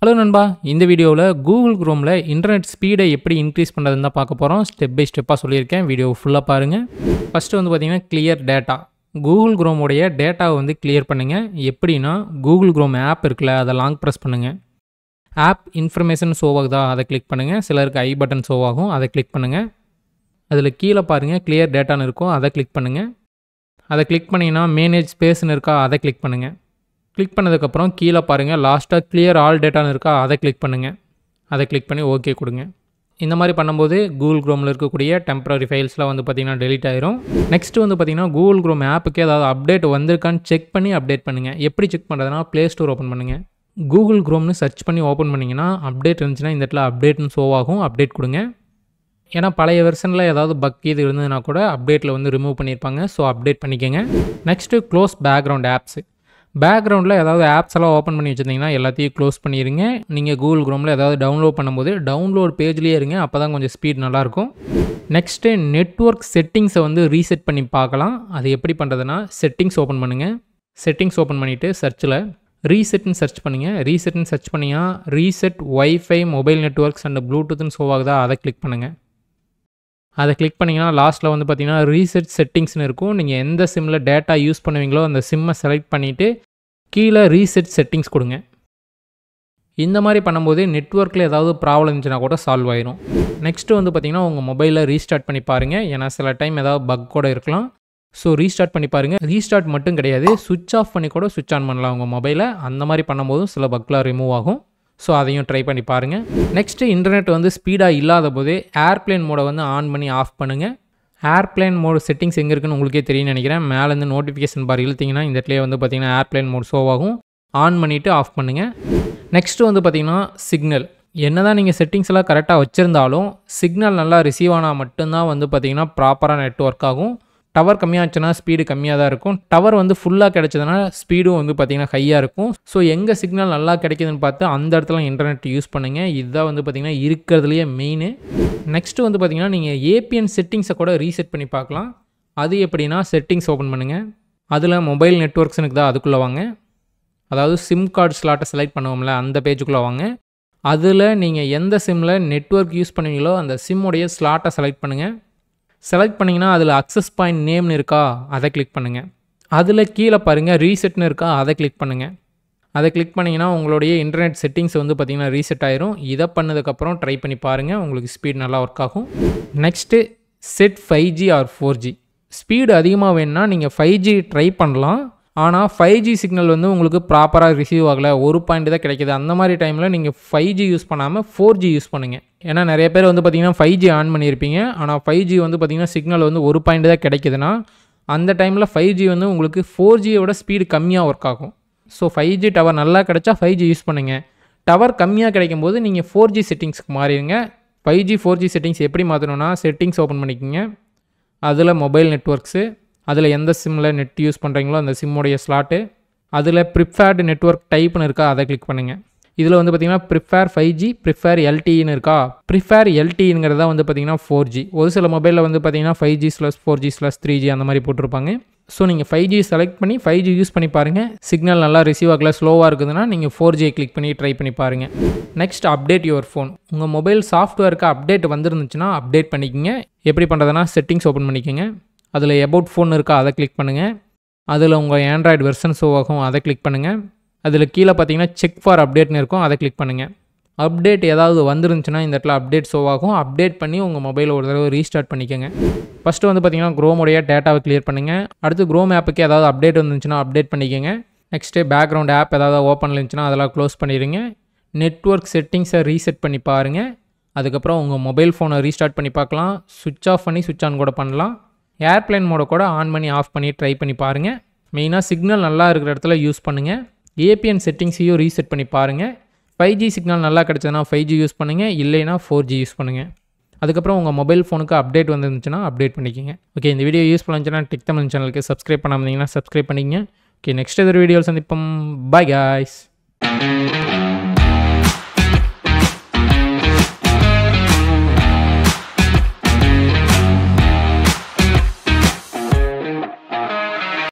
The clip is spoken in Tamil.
ஹலோ நண்பா, இந்த வீடியோவில் கூகுள் குரோமில் இன்டர்நெட் ஸ்பீடை எப்படி இன்க்ரீஸ் பண்ணுறதுன்னு தான் பார்க்க போகிறோம். ஸ்டெப் பை ஸ்டெப்பாக சொல்லியிருக்கேன். வீடியோ ஃபுல்லாக பாருங்கள். ஃபஸ்ட்டு வந்து பார்த்திங்கன்னா கிளியர் டேட்டா. கூகுள் குரோமோடைய டேட்டாவை வந்து கிளியர் பண்ணுங்கள். எப்படின்னா கூகுள் குரோம் ஆப் இருக்குல்ல, அதை லாங் ப்ரெஸ் பண்ணுங்கள். ஆப் இன்ஃபர்மேஷன் ஷோ ஆகுதா, அதை கிளிக் பண்ணுங்கள். சிலருக்கு ஐ பட்டன் ஷோ ஆகும், அதை கிளிக் பண்ணுங்கள். அதில் கீழே பாருங்கள் கிளியர் டேட்டான்னு இருக்கும், அதை கிளிக் பண்ணுங்கள். அதை கிளிக் பண்ணிங்கன்னா மேனேஜ் ஸ்பேஸ்னு இருக்கா, அதை கிளிக் பண்ணுங்கள். கிளிக் பண்ணதுக்கப்புறம் கீழே பாருங்கள் லாஸ்ட்டாக கிளியர் ஆல் டேட்டான்னு இருக்கா, அதை கிளிக் பண்ணுங்கள். அதை கிளிக் பண்ணி ஓகே கொடுங்க. இந்த மாதிரி பண்ணும்போது கூகுள் குரோமில் இருக்கக்கூடிய டெம்பரரி ஃபைல்ஸ்லாம் வந்து பார்த்திங்கன்னா டெலிட் ஆயிரும். நெக்ஸ்ட்டு வந்து பார்த்திங்கன்னா கூகுள் குரோம் ஆப்புக்கு ஏதாவது அப்டேட் வந்திருக்கான்னு செக் பண்ணி அப்டேட் பண்ணுங்கள். எப்படி செக் பண்ணுறதுனா ப்ளே ஸ்டோர் ஓப்பன் பண்ணுங்கள். கூகுள் குரோம்னு சர்ச் பண்ணி ஓப்பன் பண்ணிங்கன்னா அப்டேட் இருந்துச்சுன்னா இந்த இடத்துல அப்டேட்னு ஷோ ஆகும், அப்டேட் கொடுங்க. ஏன்னா பழைய வெர்ஷனில் ஏதாவது பக் இது இருந்ததுன்னா கூட அப்டேட்டில் வந்து ரிமூவ் பண்ணியிருப்பாங்க. ஸோ அப்டேட் பண்ணிக்கோங்க. Next close background apps. பேக்ரவுண்டில் ஏதாவது ஆப்ஸ் எல்லாம் ஓப்பன் பண்ணி வச்சுருந்தீங்கன்னா எல்லாத்தையும் க்ளோஸ் பண்ணிடுங்க. நீங்கள் கூகுள் குரோமில் ஏதாவது டவுன்லோட் பண்ணும்போது டவுன்லோட் பேஜ்லேயே இருங்க, அப்போ தான் கொஞ்சம் ஸ்பீட் நல்லாயிருக்கும். நெக்ஸ்ட்டு நெட்வொர்க் செட்டிங்ஸை வந்து ரீசெட் பண்ணி பார்க்கலாம். அது எப்படி பண்ணுறதுனா செட்டிங்ஸ் ஓப்பன் பண்ணுங்கள். செட்டிங்ஸ் ஓப்பன் பண்ணிவிட்டு சர்ச்சில் ரீசெட்னு சர்ச் பண்ணுங்கள். ரீசெட்னு சர்ச் பண்ணிங்கன்னா reset wifi mobile networks and ப்ளூடூத்னு ஷோ ஆகுதா, அதை கிளிக் பண்ணுங்கள். அதை கிளிக் பண்ணிங்கன்னா லாஸ்ட்டில் வந்து பார்த்திங்கன்னா ரீசெட் செட்டிங்ஸ்னு இருக்கும். நீங்கள் எந்த சிம்மில் டேட்டா யூஸ் பண்ணுவீங்களோ அந்த சிம்மை செலக்ட் பண்ணிவிட்டு கீழே ரீசெட் செட்டிங்ஸ் கொடுங்க. இந்த மாதிரி பண்ணும்போது நெட்வொர்க்கில் ஏதாவது ப்ராப்ளம் இருந்துச்சுன்னா கூட சால்வ் ஆயிரும். நெக்ஸ்ட்டு வந்து பார்த்திங்கன்னா உங்கள் மொபைலில் ரீஸ்டார்ட் பண்ணி பாருங்கள். ஏன்னா சில டைம் ஏதாவது பக் கூட இருக்கலாம். ஸோ ரீஸ்டார்ட் பண்ணி பாருங்கள். ரீஸ்டார்ட் மட்டும் கிடையாது, சுவிட்ச் ஆஃப் பண்ணி கூட சுவிட்ச் ஆன் பண்ணலாம் உங்கள் மொபைலை. அந்த மாதிரி பண்ணும்போதும் சில பக்லாம் ரிமூவ் ஆகும். ஸோ அதையும் ட்ரை பண்ணி பாருங்கள். நெக்ஸ்ட்டு இன்டர்நெட் வந்து ஸ்பீடாக இல்லாத போதே ஏர்ப்ளேன் மோடை வந்து ஆன் பண்ணி ஆஃப் பண்ணுங்கள். ஏர்ப்ளேன் மோடு செட்டிங்ஸ் எங்கே இருக்குன்னு உங்களுக்கே தெரியும்னு நினைக்கிறேன். மேலேருந்து நோட்டிஃபிகேஷன் பார் இழுத்திங்கன்னா இந்த இடத்துல வந்து பார்த்திங்கன்னா ஏர்ப்ளேன் மோட் ஷோ ஆகும். ஆன் பண்ணிவிட்டு ஆஃப் பண்ணுங்கள். நெக்ஸ்ட்டு வந்து பார்த்திங்கன்னா சிக்னல். என்ன தான் நீங்கள் செட்டிங்ஸ் எல்லாம் கரெக்டாக வச்சுருந்தாலும் சிக்னல் நல்லா ரிசீவ் ஆனால் மட்டும்தான் வந்து பார்த்திங்கன்னா ப்ராப்பராக நெட்வொர்க் ஆகும். டவர் கம்மியாச்சுன்னா ஸ்பீடு கம்மியாக தான் இருக்கும். டவர் வந்து ஃபுல்லாக கிடைச்சதுன்னா ஸ்பீடும் வந்து பார்த்திங்கன்னா ஹையாக இருக்கும். ஸோ எங்கே சிக்னல் நல்லா கிடைக்குதுன்னு பார்த்து அந்த இடத்துல இன்டர்நெட் யூஸ் பண்ணுங்கள். இதுதான் வந்து பார்த்திங்கன்னா இருக்கிறதுலையே மெயின். நெக்ஸ்ட்டு வந்து பார்த்திங்கன்னா நீங்கள் ஏபிஎன் செட்டிங்ஸை கூட ரீசெட் பண்ணி பார்க்கலாம். அது எப்படின்னா செட்டிங்ஸ் ஓப்பன் பண்ணுங்கள். அதில் மொபைல் நெட்வொர்க்ஸுனுக்கு தான் அதுக்குள்ளே வாங்க. அதாவது சிம் கார்டு ஸ்லாட்டை செலக்ட் பண்ணுவோம்ல, அந்த பேஜுக்குள்ளே வாங்க. அதில் நீங்கள் எந்த சிம்மில் நெட்வொர்க் யூஸ் பண்ணுவீங்களோ அந்த சிம்முடைய ஸ்லாட்டை செலக்ட் பண்ணுங்கள். செலக்ட் பண்ணிங்கன்னா அதில் அக்சஸ் பாயிண்ட் நேம்னு இருக்கா, அதை கிளிக் பண்ணுங்கள். அதில் கீழே பாருங்கள் ரீசெட்னு இருக்கா, அதை கிளிக் பண்ணுங்கள். அதை கிளிக் பண்ணிங்கன்னா உங்களுடைய இன்டர்நெட் செட்டிங்ஸ் வந்து பார்த்திங்கன்னா ரீசெட் ஆயிரும். இதை பண்ணதுக்கப்புறம் ட்ரை பண்ணி பாருங்கள், உங்களுக்கு ஸ்பீட் நல்லா ஒர்க் ஆகும். Next set 5G R 4G. Speed அதிகமாக வேணும்னா நீங்கள் 5G ட்ரை பண்ணலாம். ஆனால் 5G சிக்னல் வந்து உங்களுக்கு ப்ராப்பராக ரிசீவ் ஆகலை, ஒரு பாயிண்ட் தான் கிடைக்கிது. அந்த மாதிரி டைமில் நீங்கள் 5G யூஸ் பண்ணாமல் 4G யூஸ் பண்ணுங்கள். ஏன்னா நிறைய பேர் வந்து பார்த்திங்கன்னா 5G ஆன் பண்ணியிருப்பீங்க. ஆனால் 5G வந்து பார்த்திங்கன்னா சிக்னல் வந்து ஒரு பாயிண்ட் தான் கிடைக்குதுன்னா அந்த டைமில் 5G வந்து உங்களுக்கு 4Gயோட ஸ்பீடு கம்மியாக ஒர்க் ஆகும். ஸோ 5G டவர் நல்லா கிடைச்சா 5G யூஸ் பண்ணுங்கள். டவர் கம்மியாக கிடைக்கும் போது நீங்கள் 4G செட்டிங்ஸ்க்கு மாறிடுங்க. 5G 4G செட்டிங்ஸ் எப்படி மாற்றணும்னா செட்டிங்ஸ் ஓப்பன் பண்ணிக்கோங்க. அதில் மொபைல் நெட்வொர்க்ஸு, அதில் எந்த சிம்மில் நெட் யூஸ் பண்ணுறீங்களோ அந்த சிம்முடைய ஸ்லாட்டு, அதில் ப்ரிஃபேர்டு நெட்வொர்க் டைப்னு இருக்கா, அதை கிளிக் பண்ணுங்கள். இதில் வந்து பார்த்திங்கன்னா ப்ரிஃபேர் 5G, ப்ரிஃபேர் LTEன்னு இருக்கா. ப்ரிஃபேர் LTEங்கிறதா வந்து பார்த்திங்கன்னா 4G. ஒரு சில மொபைலில் வந்து பார்த்திங்கன்னா 5G/4G/3G அந்த மாதிரி போட்டிருப்பாங்க. ஸோ நீங்கள் 5G செலக்ட் பண்ணி 5G யூஸ் பண்ணி பாருங்கள். சிக்னல் நல்லா ரிசீவ் ஆகல, ஸ்லோவாக இருக்குதுன்னா நீங்கள் 4G கிளிக் பண்ணி ட்ரை பண்ணி பாருங்கள். Next update your phone. உங்கள் மொபைல் சாஃப்ட்வேருக்கு அப்டேட் வந்துருந்துச்சுன்னா அப்டேட் பண்ணிக்கோங்க. எப்படி பண்ணுறதுனா செட்டிங்ஸ் ஓப்பன் பண்ணிக்கோங்க. அதில் அபவுட் ஃபோன் இருக்கா, அதை கிளிக் பண்ணுங்கள். அதில் உங்கள் ஆண்ட்ராய்டு வெர்ஷன் ஷோ ஆகும், அதை கிளிக் பண்ணுங்கள். அதில் கீழே பார்த்தீங்கன்னா செக் ஃபார் அப்டேட்னு இருக்கும், அதை கிளிக் பண்ணுங்கள். அப்டேட் ஏதாவது வந்துருந்துச்சுன்னா இந்த இடத்துல அப்டேட் ஷோ ஆகும். அப்டேட் பண்ணி உங்கள் மொபைலை ஒரு தடவை ரீஸ்டார்ட் பண்ணிக்கோங்க. ஃபஸ்ட்டு வந்து பார்த்திங்கன்னா குரோமுடைய டேட்டாவை கிளியர் பண்ணுங்கள். அடுத்து குரோம் ஆப்புக்கு ஏதாவது அப்டேட் வந்துருந்துச்சுன்னா அப்டேட் பண்ணிக்கோங்க. நெக்ஸ்ட்டு பேக்ரவுண்ட் ஆப் ஏதாவது ஓப்பன் இருந்துச்சுன்னா அதெல்லாம் க்ளோஸ் பண்ணிடுங்க. நெட்வொர்க் செட்டிங்ஸை ரீசெட் பண்ணி பாருங்கள். அதுக்கப்புறம் உங்கள் மொபைல் ஃபோனை ரீஸ்டார்ட் பண்ணி பார்க்கலாம். சுவிட்ச் ஆஃப் பண்ணி சுவிட்ச் ஆன் கூட பண்ணலாம். ஏர்ப்ளேன் மோடை கூட ஆன் பண்ணி ஆஃப் பண்ணி ட்ரை பண்ணி பாருங்கள். மெயினாக சிக்னல் நல்லா இருக்கிற இடத்துல யூஸ் பண்ணுங்கள். ஏபிஎன் செட்டிங்ஸையும் ரீசெட் பண்ணி பாருங்கள். 5G சிக்னல் நல்லா கிடச்சதுன்னா 5G யூஸ் பண்ணுங்கள், இல்லைனா 4G யூஸ் பண்ணுங்கள். அதுக்கப்புறம் உங்கள் மொபைல் ஃபோனுக்கு அப்டேட் வந்துருந்துச்சுன்னா அப்டேட் பண்ணிக்கோங்க. ஓகே, இந்த வீடியோ யூஸ்ஃபுல்லாக இருந்துச்சுன்னா டெக் தமிழ் சேனலுக்கு சப்ஸ்கிரைப் பண்ணாமல் இருந்தீங்கன்னா சப்ஸ்கிரைப் பண்ணிக்கங்க. ஓகே, நெக்ஸ்ட் எதிர் வீடியோவில் சந்திப்போம். By guys.